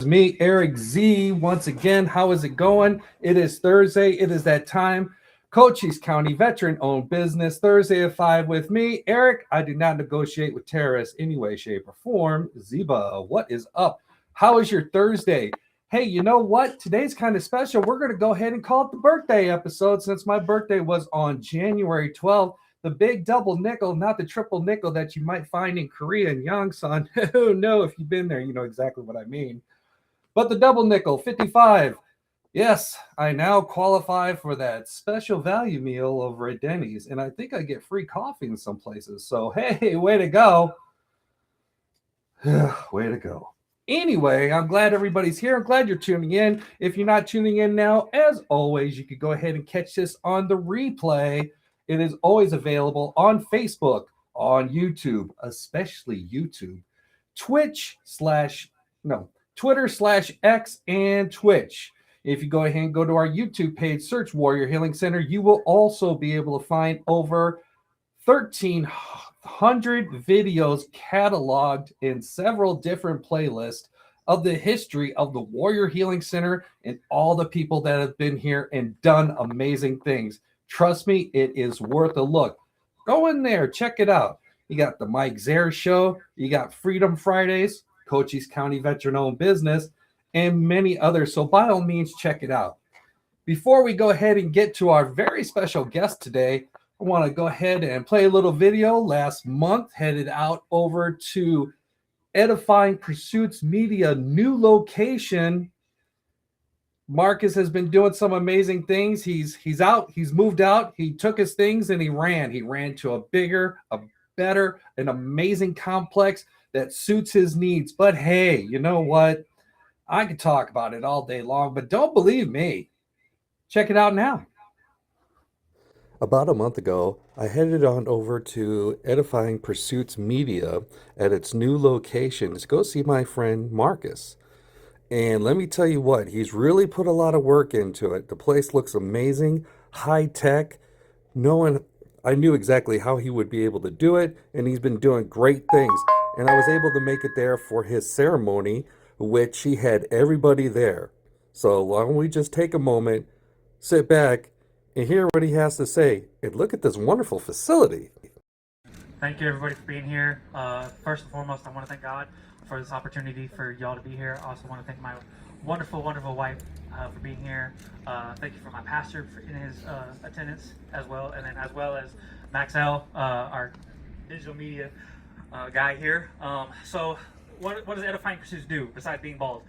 Me, Erik Z, once again. How is it going? It is Thursday. It is that time. Cochise County veteran-owned business. Thursday at 5 with me, Erik. I do not negotiate with terrorists any way, shape, or form. Zieba, what is up? How is your Thursday? Hey, you know what? Today's kind of special. We're going to go ahead and call it the birthday episode since my birthday was on January 12th. The big double nickel, not the triple nickel that you might find in Korea and Yongsan. Oh, no, if you've been there, you know exactly what I mean. But the double nickel, 55. Yes, I now qualify for that special value meal over at Denny's, and I think I get free coffee in some places. So, hey, way to go. Way to go. Anyway, I'm glad everybody's here. I'm glad you're tuning in. If you're not tuning in now, as always, you could go ahead and catch this on the replay. It is always available on Facebook, on YouTube, especially YouTube, Twitter/X and Twitch. If you go ahead and go to our YouTube page, search Warrior Healing Center, you will also be able to find over 1,300 videos cataloged in several different playlists of the history of the Warrior Healing Center and all the people that have been here and done amazing things. Trust me, it is worth a look. Go in there, check it out. You got the Mike Zare Show, you got Freedom Fridays, Cochise County veteran-owned business, and many others. So by all means, check it out. Before we go ahead and get to our very special guest today, I want to go ahead and play a little video. Last month, headed out over to Edifying Pursuits Media new location. Marcus has been doing some amazing things. He's out. He's moved out. He took his things and he ran. He ran to a bigger, a better, an amazing complex that suits his needs. But hey, you know what? I could talk about it all day long, but don't believe me. Check it out now. About a month ago, I headed on over to Edifying Pursuits Media at its new location to go see my friend Marcus. And let me tell you what, he's really put a lot of work into it. The place looks amazing, high tech. I knew exactly how he would be able to do it, and he's been doing great things. And I was able to make it there for his ceremony, which he had everybody there. So why don't we just take a moment, sit back, and hear what he has to say, and look at this wonderful facility. Thank you everybody for being here. First and foremost, I want to thank God for this opportunity for y'all to be here. I also want to thank my wonderful, wonderful wife for being here. Thank you for my pastor in his attendance as well, and then as well as Maxell, our digital media guy here. So what does Edifying Pursuits do besides being bald?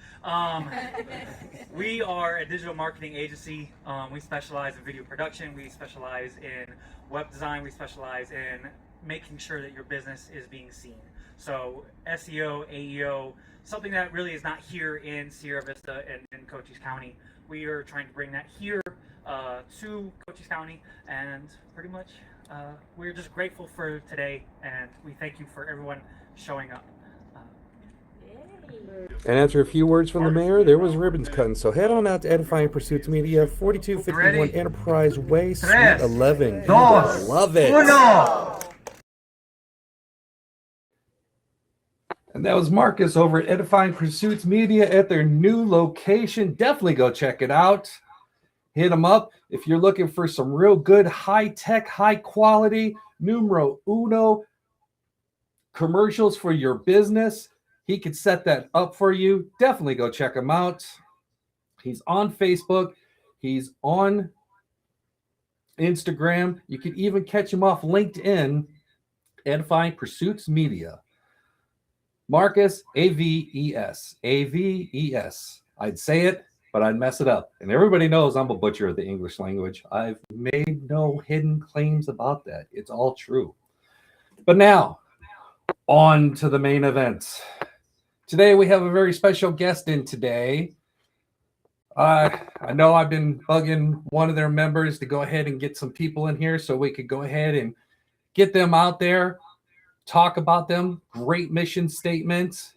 We are a digital marketing agency. We specialize in video production. We specialize in web design. We specialize in making sure that your business is being seen. So SEO, AEO, something that really is not here in Sierra Vista and in Cochise County. We are trying to bring that here to Cochise County, and pretty much we're just grateful for today, and we thank you for everyone showing up. And after a few words from the mayor, there was ribbons cutting. So head on out to Edifying Pursuits Media, 4251 Enterprise Way, Suite 11. Love it. And that was Marcus over at Edifying Pursuits Media at their new location. Definitely go check it out. Hit them up if you're looking for some real good, high-tech, high-quality, numero uno commercials for your business. He could set that up for you. Definitely go check him out. He's on Facebook. He's on Instagram. You can even catch him off LinkedIn, Edifying Pursuits Media. Marcus, A-V-E-S. A-V-E-S. I'd say it, but I'd mess it up. And everybody knows I'm a butcher of the English language. I've made no hidden claims about that. It's all true. But now, on to the main event. Today, we have a very special guest in today. I know I've been bugging one of their members to go ahead and get some people in here so we could go ahead and get them out there, talk about them, great mission statements.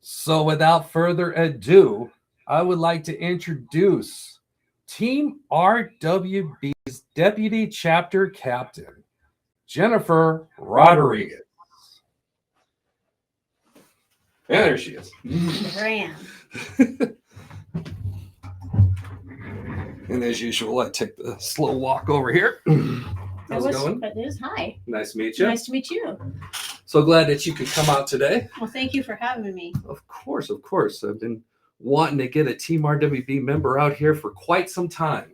So without further ado, I would like to introduce Team RWB's Deputy Chapter Captain, Jennifer Rodriguez. Yeah, there she is. There I am. And as usual, I take the slow walk over here. How's it going? It is. Hi. Nice to meet you. Nice to meet you. So glad that you could come out today. Well, thank you for having me. Of course, of course. I've been wanting to get a Team RWB member out here for quite some time.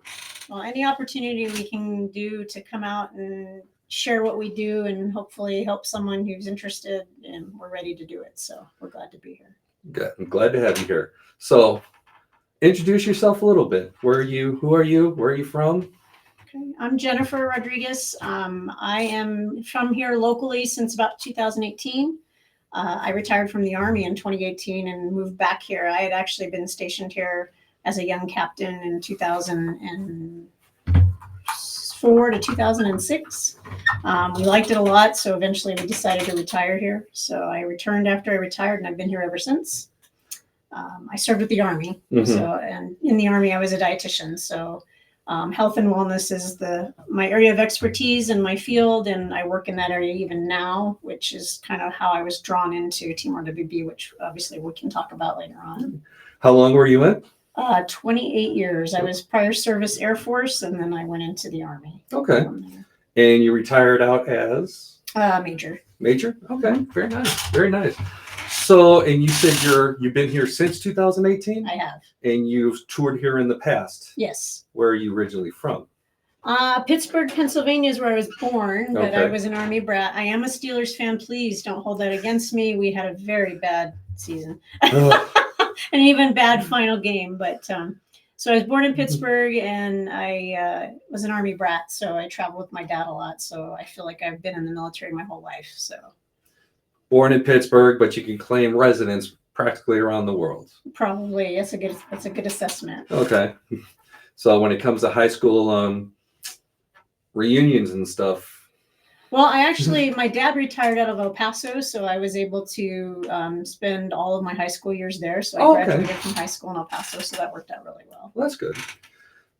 Well, any opportunity we can do to come out and share what we do and hopefully help someone who's interested, and we're ready to do it. So we're glad to be here. Good. I'm glad to have you here. So introduce yourself a little bit. Where are you? Who are you? Where are you from? Okay. I'm Jennifer Rodriguez. I am from here locally since about 2018. I retired from the Army in 2018 and moved back here. I had actually been stationed here as a young captain in 2004 to 2006. We liked it a lot, so eventually we decided to retire here. So I returned after I retired, and I've been here ever since. I served with the Army, and in the Army I was a dietitian. So health and wellness is my area of expertise in my field, and I work in that area even now, which is kind of how I was drawn into Team RWB, which obviously we can talk about later on. How long were you in? 28 years. I was prior service Air Force, and then I went into the Army. Okay. And you retired out as? Major. Major? Okay. Very nice. Very nice. So, and you said you've been here since 2018? I have. And you've toured here in the past? Yes. Where are you originally from? Pittsburgh, Pennsylvania is where I was born, but Okay. I was an Army brat. I am a Steelers fan. Please don't hold that against me. We had a very bad season. An even bad final game. But so I was born in Pittsburgh, and I was an Army brat. So I traveled with my dad a lot. So I feel like I've been in the military my whole life. So. Born in Pittsburgh, but you can claim residence practically around the world. Probably. That's a good assessment. Okay. So when it comes to high school reunions and stuff. Well, my dad retired out of El Paso, so I was able to spend all of my high school years there. So I graduated from high school in El Paso, so that worked out really well. Well, that's good.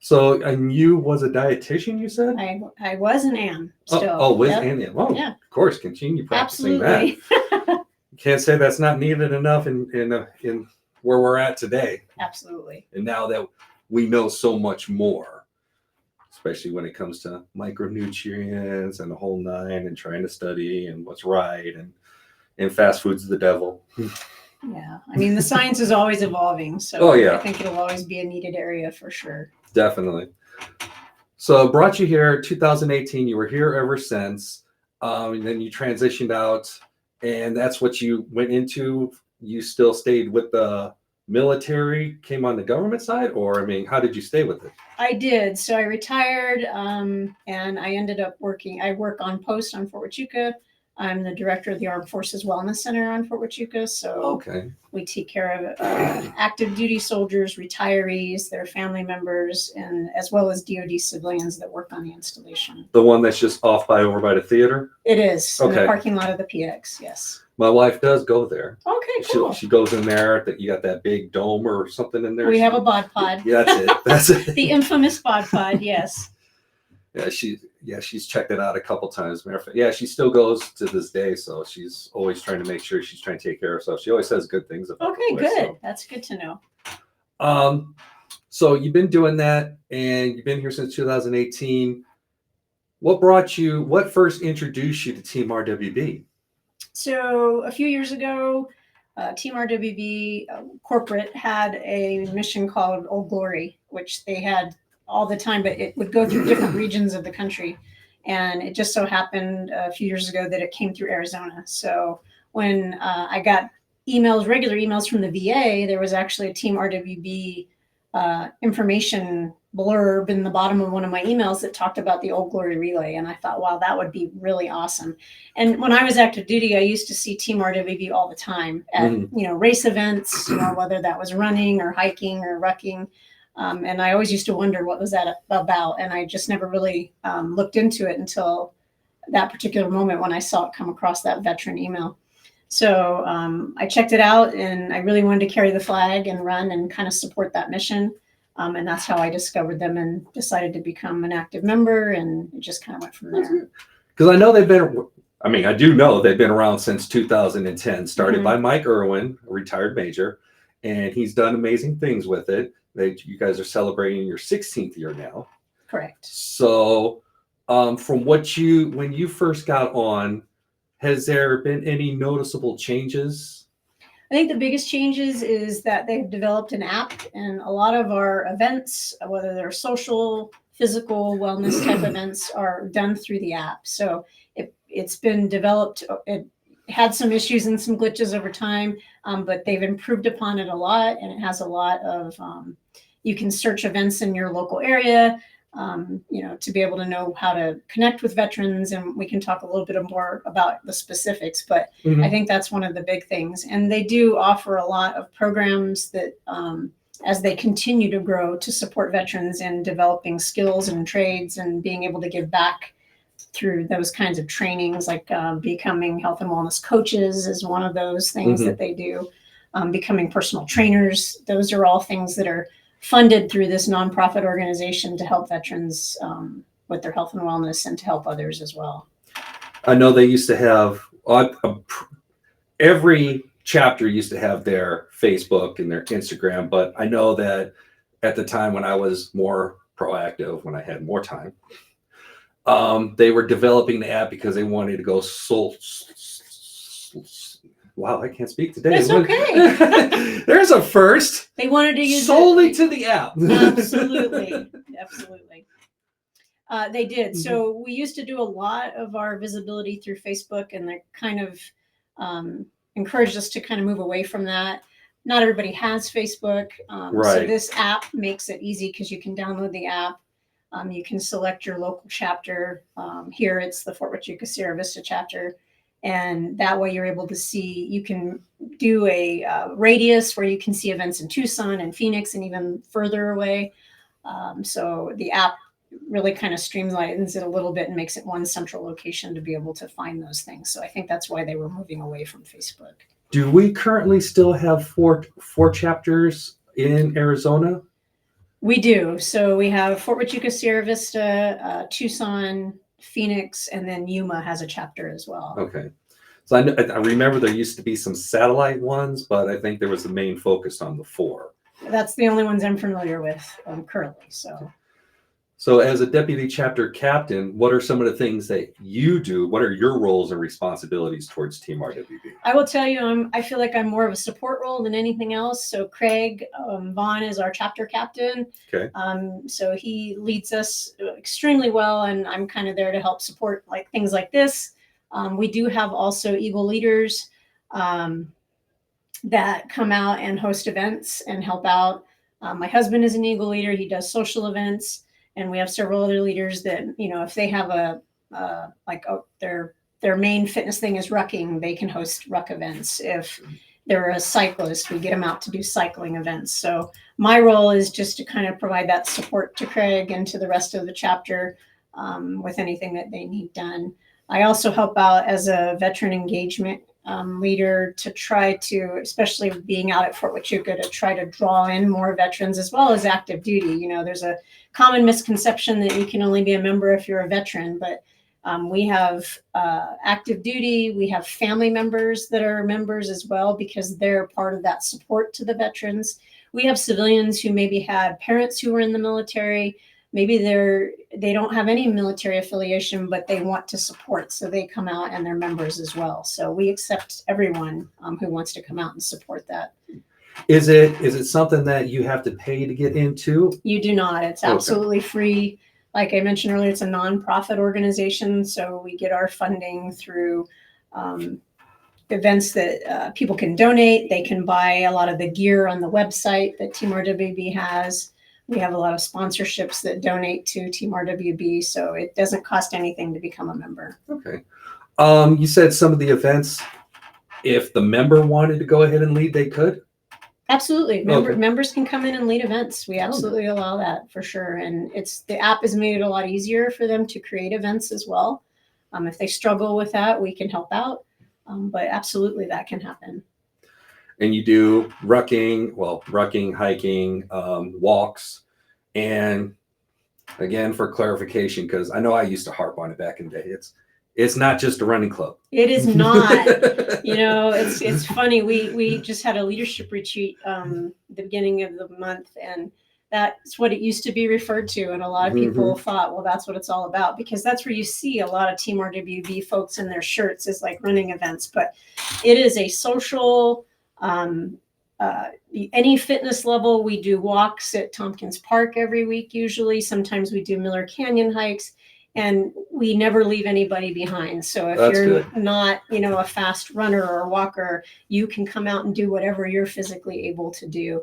So, and you was a dietitian, you said? I was and am still. And am. Oh, yeah. Of course, continue practicing Absolutely. that. Can't say that's not needed enough in where we're at today. Absolutely. And now that we know so much more, especially when it comes to micronutrients and the whole nine, and trying to study and what's right, and fast food's the devil. Yeah, I mean the science is always evolving, so I think it'll always be a needed area for sure. Definitely. So brought you here 2018. You were here ever since. And then you transitioned out, and that's what you went into. You still stayed with the military, came on the government side, or I mean, how did you stay with it? I did. So I retired, and I ended up working. I work on post on Fort Huachuca. I'm the director of the Armed Forces Wellness Center on Fort Huachuca. So we take care of active duty soldiers, retirees, their family members, and as well as DoD civilians that work on the installation. The one that's just over by the theater? It is. In the parking lot of the PX, yes. My wife does go there. Okay, cool. She goes in there. That you got that big dome or something in there. We have a bod pod. Yeah, that's it. That's it. The infamous bod pod, yes. Yeah, she's checked it out a couple times. Matter of fact, yeah, she still goes to this day, so she's always trying to make sure she's trying to take care of herself. She always says good things about Okay, the place, good. So. That's good to know. So you've been doing that, and you've been here since 2018. What first introduced you to Team RWB? So a few years ago, Team RWB corporate had a mission called Old Glory, which they had all the time, but it would go through different regions of the country. And it just so happened a few years ago that it came through Arizona. So when I got regular emails from the VA, there was actually a Team RWB information blurb in the bottom of one of my emails that talked about the Old Glory Relay. And I thought, wow, that would be really awesome. And when I was active duty, I used to see Team RWB all the time at, race events, whether that was running or hiking or rucking. And I always used to wonder what was that about. And I just never really looked into it until that particular moment when I saw it come across that veteran email. So I checked it out, and I really wanted to carry the flag and run and kind of support that mission. And that's how I discovered them and decided to become an active member, and it just kind of went from there. Because I know they've been, I mean, I do know they've been around since 2010, started Mhm. by Mike Irwin, a retired major, and he's done amazing things with it. You guys are celebrating your 16th year now. Correct. So, from when you first got on, has there been any noticeable changes? I think the biggest changes is that they've developed an app, and a lot of our events, whether they're social, physical, wellness type events, are done through the app. So it's been developed. It had some issues and some glitches over time, but they've improved upon it a lot, and it has a lot of. You can search events in your local area. To be able to know how to connect with veterans, and we can talk a little bit more about the specifics, but I think that's one of the big things. And they do offer a lot of programs that, as they continue to grow, to support veterans in developing skills and trades and being able to give back through those kinds of trainings, like becoming health and wellness coaches is one of those things that they do. Becoming personal trainers, those are all things that are funded through this nonprofit organization to help veterans with their health and wellness and to help others as well. I know they used to have every chapter used to have their Facebook and their Instagram, but I know that at the time when I was more proactive, when I had more time, they were developing the app because they wanted to go wow, I can't speak today. It's okay. There's a first. They wanted to use solely it. to the app. Absolutely. They did. So we used to do a lot of our visibility through Facebook, and they kind of encouraged us to kind of move away from that. Not everybody has Facebook. Right. So this app makes it easy because you can download the app. You can select your local chapter. Here it's the Fort Huachuca Sierra Vista chapter. And that way you're able to see, you can do a radius where you can see events in Tucson and Phoenix and even further away. So the app really kind of streamlines it a little bit and makes it one central location to be able to find those things. So I think that's why they were moving away from Facebook. Do we currently still have four chapters in Arizona? We do. So we have Fort Huachuca, Sierra Vista, Tucson, Phoenix, and then Yuma has a chapter as well. Okay. So I remember there used to be some satellite ones, but I think there was the main focus on the 4. That's the only ones I'm familiar with currently. So as a deputy chapter captain, what are some of the things that you do? What are your roles and responsibilities towards Team RWB? I will tell you, I feel like I'm more of a support role than anything else. So Craig Vaughn is our chapter captain. Okay. So he leads us extremely well, and I'm kind of there to help support like things like this. We do have also Eagle leaders that come out and host events and help out. My husband is an Eagle leader. He does social events. And we have several other leaders that, if they have their main fitness thing is rucking, they can host ruck events. If they're a cyclist, we get them out to do cycling events. So my role is just to kind of provide that support to Craig and to the rest of the chapter with anything that they need done. I also help out as a veteran engagement leader to try to, especially being out at Fort Huachuca, to try to draw in more veterans as well as active duty. There's a common misconception that you can only be a member if you're a veteran, but we have active duty. We have family members that are members as well because they're part of that support to the veterans. We have civilians who maybe had parents who were in the military. Maybe they don't have any military affiliation, but they want to support. So they come out and they're members as well. So we accept everyone who wants to come out and support that. Is it something that you have to pay to get into? You do not. It's absolutely free. Like I mentioned earlier, it's a nonprofit organization. So we get our funding through events that people can donate. They can buy a lot of the gear on the website that Team RWB has. We have a lot of sponsorships that donate to Team RWB, so it doesn't cost anything to become a member. Okay. You said some of the events, if the member wanted to go ahead and lead, they could? Absolutely. Members can come in and lead events. We absolutely allow that for sure. And the app has made it a lot easier for them to create events as well. If they struggle with that, we can help out. But absolutely that can happen. And you do rucking, hiking, walks. And again, for clarification, because I know I used to harp on it back in the day, It's not just a running club. It is not. You know, it's funny. We just had a leadership retreat the beginning of the month, and that's what it used to be referred to. And a lot of people thought, well, that's what it's all about, because that's where you see a lot of Team RWB folks in their shirts is like running events. But it is a social, any fitness level. We do walks at Tompkins Park every week, usually. Sometimes we do Miller Canyon hikes. And we never leave anybody behind. So if you're not, you know, a fast runner or walker, you can come out and do whatever you're physically able to do.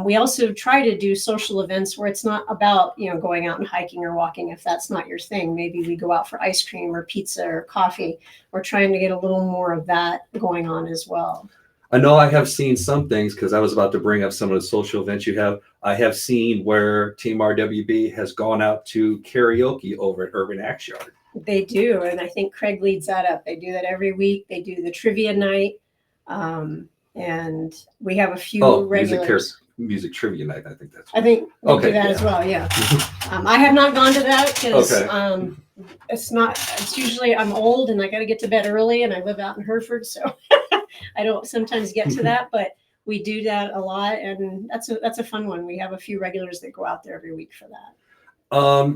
We also try to do social events where it's not about, you know, going out and hiking or walking. If that's not your thing, maybe we go out for ice cream or pizza or coffee. We're trying to get a little more of that going on as well. I know I have seen some things, because I was about to bring up some of the social events you have. I have seen where Team RWB has gone out to karaoke over at Urban Axe Yard. They do, and I think Craig leads that up. They do that every week. They do the trivia night, and we have a few regulars. Music trivia night. I think that's. I think we do that as well. Yeah, I have not gone to that because it's not. It's usually I'm old and I got to get to bed early, and I live out in Hereford, so I don't sometimes get to that. But we do that a lot, and that's a fun one. We have a few regulars that go out there every week for that.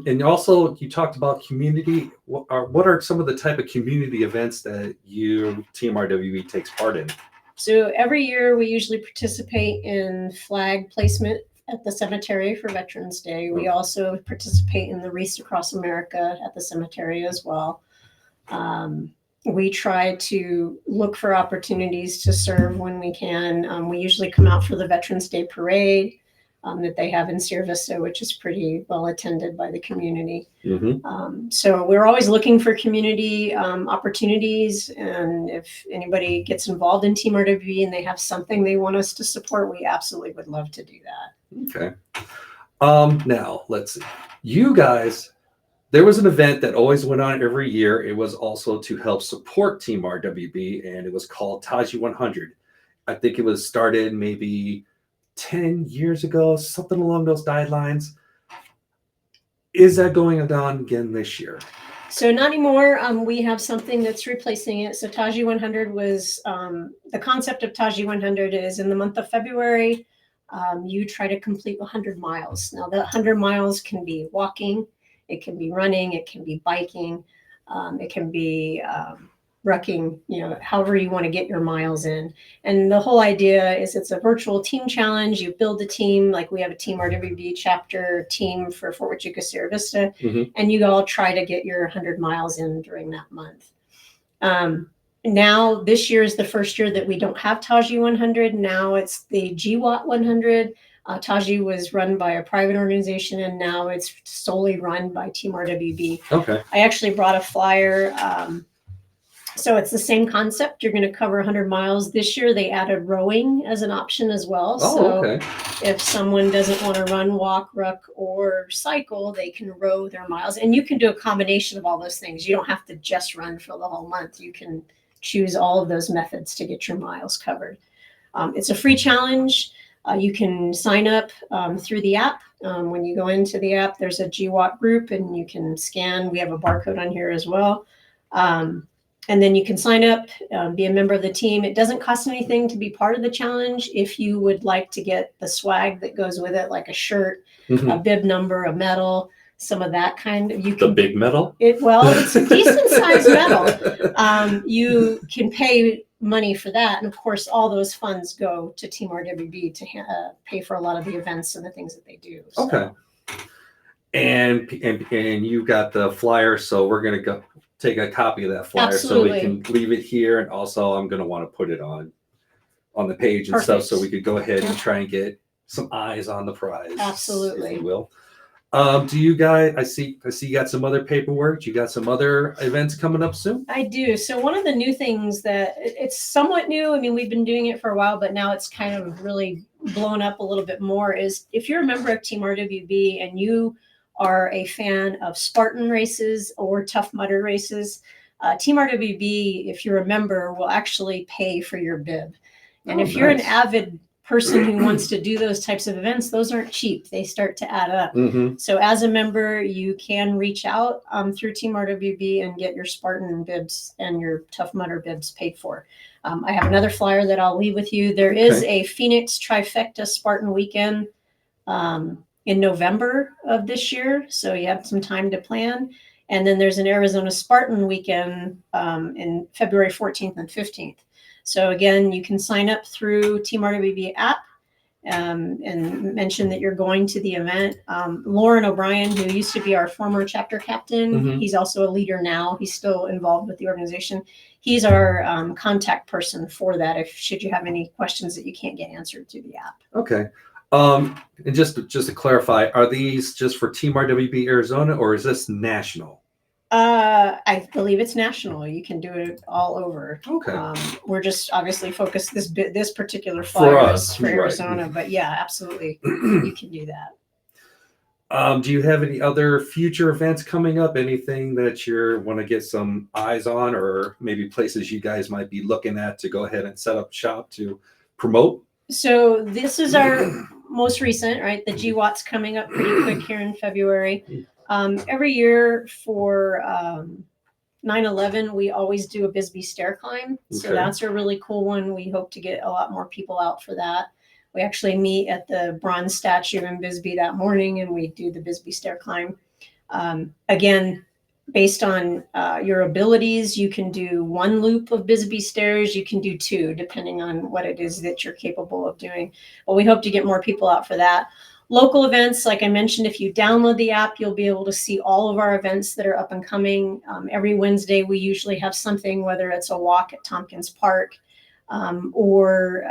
And also, you talked about community. What are some of the type of community events that you Team RWB takes part in? So every year we usually participate in flag placement at the cemetery for Veterans Day. We also participate in the Wreaths Across America at the cemetery as well. We try to look for opportunities to serve when we can. We usually come out for the Veterans Day parade that they have in Sierra Vista, which is pretty well attended by the community. So we're always looking for community opportunities. And if anybody gets involved in Team RWB and they have something they want us to support, we absolutely would love to do that. Okay. Now, let's see. You guys, there was an event that always went on every year. It was also to help support Team RWB, and it was called Taji 100. I think it was started maybe 10 years ago, something along those guidelines. Is that going on again this year? So not anymore. We have something that's replacing it. So Taji 100 was, the concept of Taji 100 is in the month of February, you try to complete 100 miles. Now the 100 miles can be walking, it can be running, it can be biking, it can be rucking, you know, however you want to get your miles in. And the whole idea is it's a virtual team challenge. You build a team, like we have a Team RWB chapter team for Fort Huachuca, Sierra Vista, and you all try to get your 100 miles in during that month. Now, this year is the first year that we don't have Taji 100. Now it's the GWAT 100. Taji was run by a private organization, and now it's solely run by Team RWB. Okay. I actually brought a flyer. So it's the same concept. You're going to cover 100 miles. This year, they added rowing as an option as well. So if someone doesn't want to run, walk, ruck, or cycle, they can row their miles. And you can do a combination of all those things. You don't have to just run for the whole month. You can choose all of those methods to get your miles covered. It's a free challenge. You can sign up through the app. When you go into the app, there's a GWAT group, and you can scan. We have a barcode on here as well. And then you can sign up, be a member of the team. It doesn't cost anything to be part of the challenge. If you would like to get the swag that goes with it, like a shirt, a bib number, a medal, some of that kind of, you can. The big medal? Well, it's a decent sized medal. You can pay money for that. And of course, all those funds go to Team RWB to pay for a lot of the events and the things that they do. So. Okay. And you got the flyer, so we're going to go take a copy of that flyer. Absolutely. So we can leave it here, and also I'm going to want to put it on the page and stuff, so we could go ahead and try and get some eyes on the prize. Absolutely. If you will. Do you guys, I see you got some other paperwork. You got some other events coming up soon? I do. So one of the new things that it's somewhat new, I mean, we've been doing it for a while, but now it's kind of really blown up a little bit more, is if you're a member of Team RWB and you are a fan of Spartan races or Tough Mudder races, Team RWB, if you're a member, will actually pay for your bib. And if you're an avid person who wants to do those types of events, those aren't cheap. They start to add up. Mm-hmm. So as a member, you can reach out through Team RWB and get your Spartan bibs and your Tough Mudder bibs paid for. I have another flyer that I'll leave with you. There is a Phoenix Trifecta Spartan weekend in November of this year. So you have some time to plan. And then there's an Arizona Spartan weekend in February 14th and 15th. So again, you can sign up through Team RWB app and mention that you're going to the event. Lauren O'Brien, who used to be our former chapter captain, he's also a leader now. He's still involved with the organization. He's our contact person for that. Should you have any questions that you can't get answered through the app. Okay. And just to clarify, are these just for Team RWB Arizona, or is this national? I believe it's national. You can do it all over. Okay. We're just obviously focused this particular flyer for Arizona, right. But yeah, absolutely, you can do that. Do you have any other future events coming up? Anything that you want to get some eyes on, or maybe places you guys might be looking at to go ahead and set up shop to promote? So this is our most recent, right? The GWAT's coming up pretty quick here in February. Every year for 9/11, we always do a Bisbee stair climb. So that's a really cool one. We hope to get a lot more people out for that. We actually meet at the bronze statue in Bisbee that morning and we do the Bisbee stair climb. Again, based on your abilities, you can do one loop of Bisbee stairs. You can do two, depending on what it is that you're capable of doing. But we hope to get more people out for that. Local events, like I mentioned, if you download the app, you'll be able to see all of our events that are up and coming. Every Wednesday, we usually have something, whether it's a walk at Tompkins Park or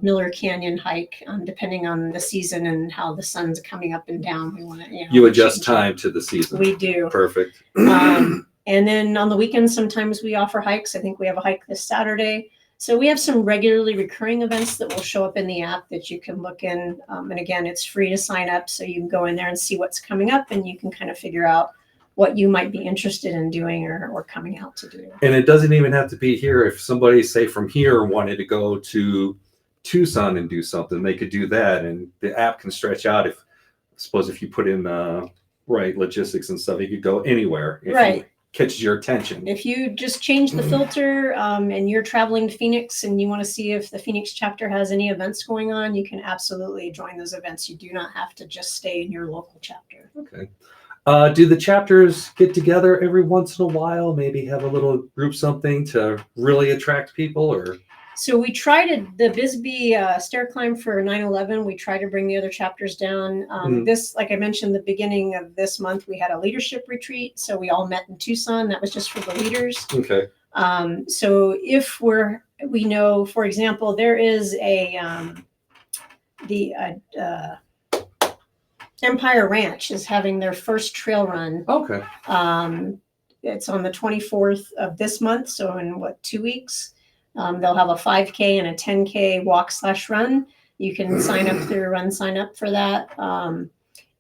Miller Canyon hike, depending on the season and how the sun's coming up and down. We want to, you adjust time to the season. We do. Perfect. And then on the weekends, sometimes we offer hikes. I think we have a hike this Saturday. So we have some regularly recurring events that will show up in the app that you can look in. And again, it's free to sign up. So you can go in there and see what's coming up and you can kind of figure out what you might be interested in doing or coming out to do. And it doesn't even have to be here. If somebody, say from here, wanted to go to Tucson and do something, they could do that. And the app can stretch out. If you put in right logistics and stuff, you could go anywhere. Right. Catches your attention. If you just change the filter and you're traveling to Phoenix and you want to see if the Phoenix chapter has any events going on, you can absolutely join those events. You do not have to just stay in your local chapter. Okay. Do the chapters get together every once in a while? Maybe have a little group something to really attract people, or? So we tried the Bisbee stair climb for 9/11. We tried to bring the other chapters down. This, like I mentioned, the beginning of this month, we had a leadership retreat. So we all met in Tucson. That was just for the leaders. Okay. So if we know, for example, there is the Empire Ranch is having their first trail run. Okay. It's on the 24th of this month. So in 2 weeks? They'll have a 5K and a 10K walk/run. You can sign up through Run Sign Up for that.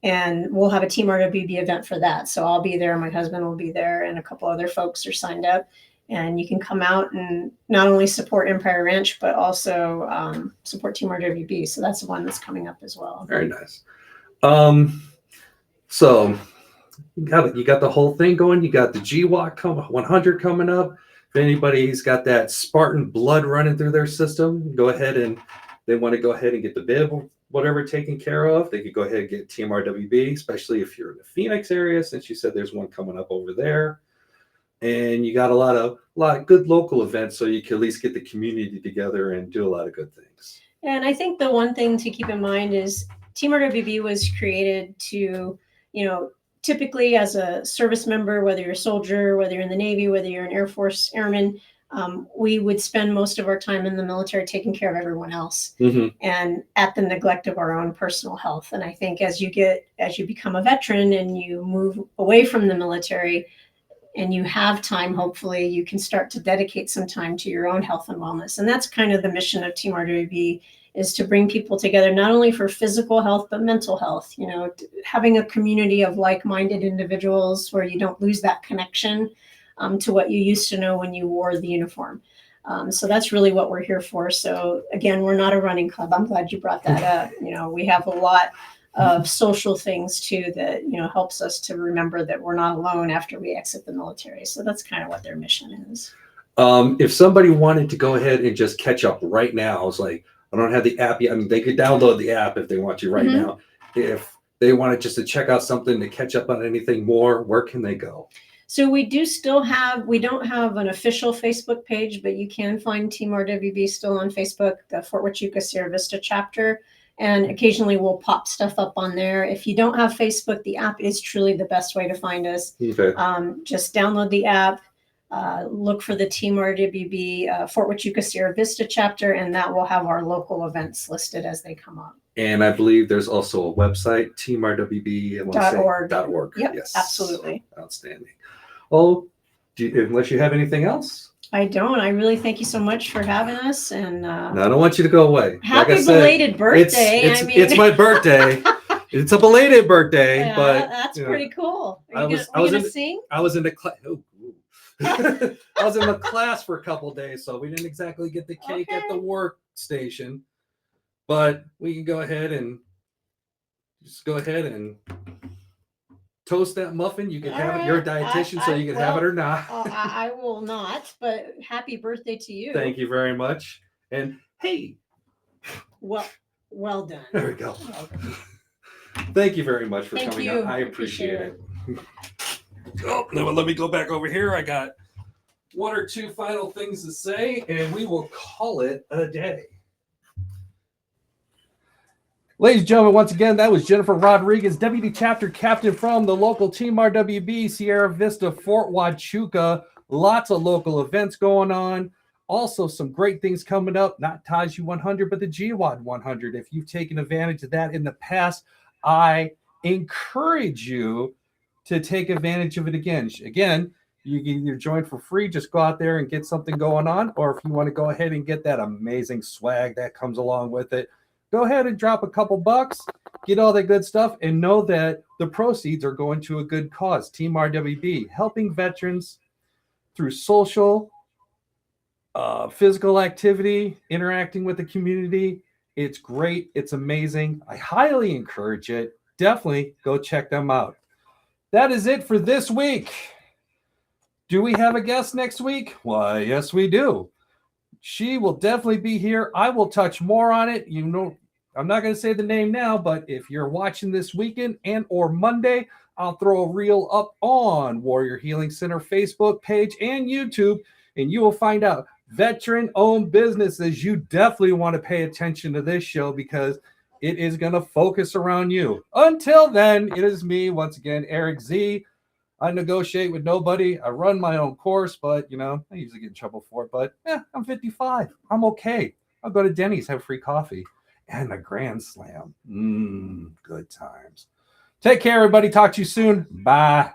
And we'll have a Team RWB event for that. So I'll be there. My husband will be there and a couple other folks are signed up. And you can come out and not only support Empire Ranch, but also support Team RWB. So that's the one that's coming up as well. Very nice. So you got the whole thing going. You got the GWAT 100 coming up. If anybody's got that Spartan blood running through their system, go ahead and they want to go ahead and get the bib, whatever taken care of. They could go ahead and get Team RWB, especially if you're in the Phoenix area, since you said there's one coming up over there. And you got a lot of good local events, so you can at least get the community together and do a lot of good things. And I think the one thing to keep in mind is Team RWB was created to, typically as a service member, whether you're a soldier, whether you're in the Navy, whether you're an Air Force airman, we would spend most of our time in the military taking care of everyone else and at the neglect of our own personal health. And I think as you become a veteran and you move away from the military and you have time, hopefully you can start to dedicate some time to your own health and wellness. And that's kind of the mission of Team RWB, is to bring people together, not only for physical health, but mental health, having a community of like-minded individuals where you don't lose that connection to what you used to know when you wore the uniform. So that's really what we're here for. So again, we're not a running club. I'm glad you brought that up. We have a lot of social things too that helps us to remember that we're not alone after we exit the military. So that's kind of what their mission is. If somebody wanted to go ahead and just catch up right now, it's like, I don't have the app yet. I mean, they could download the app if they want to right now. If they wanted just to check out something to catch up on anything more, where can they go? So we don't have an official Facebook page, but you can find Team RWB still on Facebook, the Fort Huachuca Sierra Vista chapter. And occasionally we'll pop stuff up on there. If you don't have Facebook, the app is truly the best way to find us. Okay. Just download the app, look for the Team RWB Fort Huachuca Sierra Vista chapter, and that will have our local events listed as they come up. And I believe there's also a website, teamrwb.org. Yep, yes, absolutely. Outstanding. Well, unless you have anything else? I don't. I really thank you so much for having us. And no, I don't want you to go away. Happy belated birthday. It's my birthday. It's a belated birthday, yeah, but that's pretty cool. Are you I was gonna sing? I was in the class. I was in the class for a couple of days, so we didn't exactly get the cake at the workstation. But we can go ahead and toast that muffin. You can have it. You're a dietitian, so you can have it or not. I will not, but happy birthday to you. Thank you very much. And hey. Well done. There we go. Thank you very much for coming out. I appreciate it. Oh, now let me go back over here. I got one or two final things to say, and we will call it a day. Ladies and gentlemen, once again, that was Jennifer Rodriguez, Deputy Chapter Captain from the local Team RWB, Sierra Vista, Fort Huachuca. Lots of local events going on. Also, some great things coming up. Not Taji 100, but the GWAD 100. If you've taken advantage of that in the past, I encourage you to take advantage of it again. Again, you can either join for free, just go out there and get something going on, or if you want to go ahead and get that amazing swag that comes along with it, go ahead and drop a couple bucks, get all that good stuff, and know that the proceeds are going to a good cause. Team RWB, helping veterans through social, physical activity, interacting with the community. It's great. It's amazing. I highly encourage it. Definitely go check them out. That is it for this week. Do we have a guest next week? Why, yes, we do. She will definitely be here. I will touch more on it. I'm not going to say the name now, but if you're watching this weekend and or Monday, I'll throw a reel up on Warrior Healing Center Facebook page and YouTube, and you will find out veteran-owned businesses. You definitely want to pay attention to this show because it is going to focus around you. Until then, it is me, once again, Erik Z. I negotiate with nobody. I run my own course, but, I usually get in trouble for it. But, I'm 55. I'm okay. I'll go to Denny's, have free coffee. And a Grand Slam. Good times. Take care, everybody. Talk to you soon. Bye.